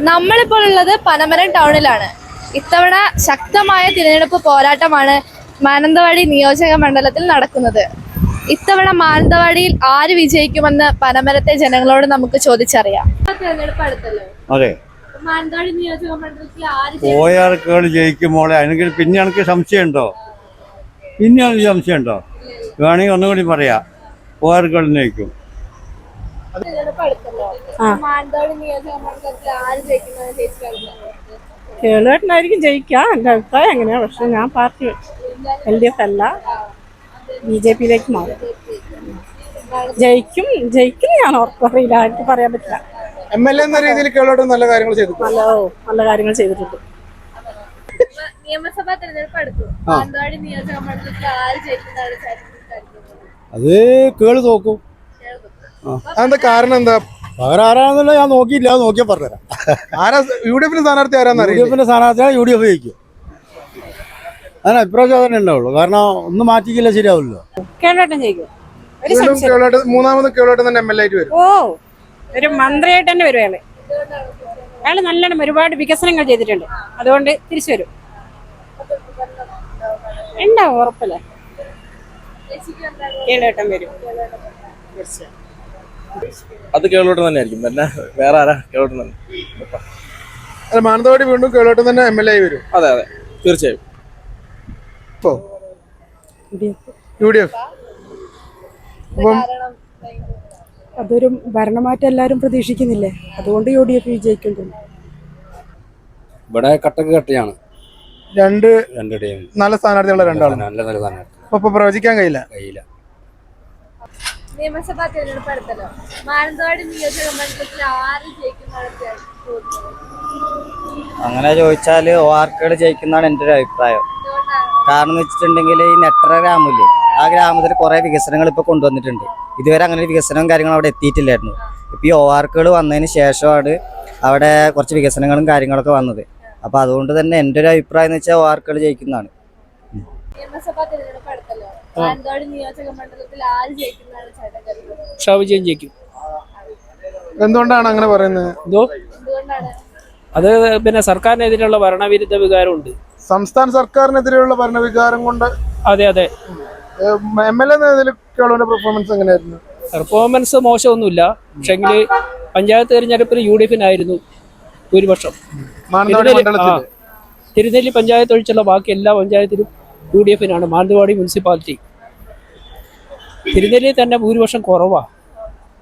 നമ്മളിപ്പോൾ ഉള്ളത് പനമരം ടൗണിലാണ്. ഇത്തവണ ശക്തമായ തിരഞ്ഞെടുപ്പ് പോരാട്ടമാണ് മാനന്തവാടി നിയോജക മണ്ഡലത്തിൽ നടക്കുന്നത്. ഇത്തവണ മാനന്തവാടിയിൽ ആര് വിജയിക്കുമെന്ന് പനമരത്തെ ജനങ്ങളോട് നമുക്ക് ചോദിച്ചറിയാം. തിരഞ്ഞെടുപ്പ് അടുത്തല്ലോ. അതെ, മാനന്തവാടി നിയോജക മണ്ഡലത്തിൽ ആര് പോയാർക്കുകൾ ജയിക്കുമോളെ. എനിക്ക് പിന്നെ എനിക്ക് സംശയമുണ്ടോ? വേണമെങ്കിൽ ഒന്നുകൂടി പറയാ, പോയാർക്കുകൾ ജയിക്കും. കേളേട്ടനായിരിക്കും ജയിക്കാം. എൻ്റെ അഭിപ്രായം എങ്ങനെയാണ്. പക്ഷെ ഞാൻ പാർട്ടി LDF അല്ല, BJP-യിലേക്ക് മാറും. ജയിക്കും ഞാൻ ഉറപ്പറിയില്ല, എനിക്ക് പറയാൻ പറ്റില്ല. MLA എന്ന രീതിയിൽ കേളോട്ട് നല്ല കാര്യങ്ങൾ ചെയ്തു. നല്ല കാര്യങ്ങൾ ചെയ്തിട്ടുണ്ട്. നിയമസഭാ തെരഞ്ഞെടുപ്പ് അടുത്തു. മാനന്തവാടി നിയോജക മണ്ഡലത്തിൽ ആര് ജയിക്കുന്നതാണ്? അത് കേള് നോക്കും. അതെന്താ കാരണം? എന്താ വേറെ ആരാണെന്നുള്ള ഞാൻ നോക്കിയില്ല, നോക്കിയാൽ പറഞ്ഞുതരാം. ആരാ UDF സ്ഥാനാർത്ഥി? UDF സ്ഥാനാർത്ഥിയാണ് UDF ജയിക്കും. അതിന് അഭിപ്രായം തന്നെ ഉണ്ടാവുള്ളൂ. കാരണം ഒന്നും മാറ്റിക്കില്ല, ശരിയാവില്ലല്ലോ. കേളോട്ടൻ ജയിക്കും. മൂന്നാമത് കേളോട്ട് തന്നെ MLA ആയിട്ട് വരും. ഒരു മന്ത്രിയായിട്ട് തന്നെ വരും അയാള്. അയാള് നല്ലോണം ഒരുപാട് വികസനങ്ങൾ ചെയ്തിട്ടുണ്ട്. അതുകൊണ്ട് തിരിച്ചു വരും. ഉണ്ടാവും, ഉറപ്പല്ലേ. കേളോട്ടൻ വരും. അത് കേളോട്ടൻ തന്നെ ആയിരിക്കും. പിന്നെ വേറെ ആരാ? കേളോട്ടൻ തന്നെ. മാനന്തവാടി വീണ്ടും കേളോട്ട് തന്നെ MLA ആയി വരും. അതെ തീർച്ചയായും. UDF അതൊരു ഭരണമാറ്റം എല്ലാരും പ്രതീക്ഷിക്കുന്നില്ലേ, അതുകൊണ്ട് UDF വിജയിക്കും. ഇവിടെ കട്ടയാണ്. രണ്ട് ടീം നല്ല സ്ഥാനാർത്ഥികളുടെ രണ്ടാളും. നല്ല സ്ഥാനാർത്ഥി. അപ്പൊ പ്രവചിക്കാൻ കഴിയില്ല. നിയമസഭാ തെരഞ്ഞെടുപ്പ് അടുത്തല്ലോ. മാനന്തവാടി നിയോജക മണ്ഡലത്തിൽ ആര് ജയിക്കുന്നതാണ്? അങ്ങനെ ചോദിച്ചാല് ORK ജയിക്കുന്നതാണ് എൻ്റെ ഒരു അഭിപ്രായം. കാരണം എന്ന് വെച്ചിട്ടുണ്ടെങ്കിൽ ഈ നെട്ടറ ഗ്രാമമില്ലേ, ആ ഗ്രാമത്തിൽ കുറെ വികസനങ്ങൾ ഇപ്പൊ കൊണ്ടുവന്നിട്ടുണ്ട്. ഇതുവരെ അങ്ങനെ വികസനവും കാര്യങ്ങളും അവിടെ എത്തിയിട്ടില്ലായിരുന്നു. ഇപ്പൊ ഈ ORK വന്നതിന് ശേഷമാണ് അവിടെ കുറച്ച് വികസനങ്ങളും കാര്യങ്ങളൊക്കെ വന്നത്. അപ്പൊ അതുകൊണ്ട് തന്നെ എൻ്റെ ഒരു അഭിപ്രായം എന്ന് വെച്ചാൽ ORK ജയിക്കുന്നതാണ്. നിയമസഭാ തെരഞ്ഞെടുപ്പ് അടുത്തല്ലോ. മാനന്തവാടി നിയോജക മണ്ഡലത്തിൽ ആര് ജയിക്കുന്നതാണ്? ഷാവിജയൻ ജയിക്കും. എന്തുകൊണ്ടാണ് അങ്ങനെ പറയുന്നത്? എന്തുകൊണ്ടാണ്? അത് പിന്നെ സർക്കാരിനെതിരെയുള്ള ഭരണവിരുദ്ധ വികാരമുണ്ട്. സംസ്ഥാന സർക്കാരിനെതിരെയുള്ള ഭരണവികാരം കൊണ്ട്. അതെ MLA എന്ന നിലയിൽ കേളോന്റെ പെർഫോമൻസ് എങ്ങനെയായിരുന്നു? പെർഫോമൻസ് മോശമൊന്നുമില്ല. പക്ഷെങ്കിൽ പഞ്ചായത്ത് തെരഞ്ഞെടുപ്പിൽ UDF-നായിരുന്നു ഭൂരിപക്ഷം. തിരുനെല്ലി പഞ്ചായത്ത് ഒഴിച്ചുള്ള ബാക്കി എല്ലാ പഞ്ചായത്തിലും UDF-നാണ്. മാനന്തവാടി മുനിസിപ്പാലിറ്റി തിരുനെല്ലിയിൽ തന്നെ ഭൂരിപക്ഷം കുറവാണ്.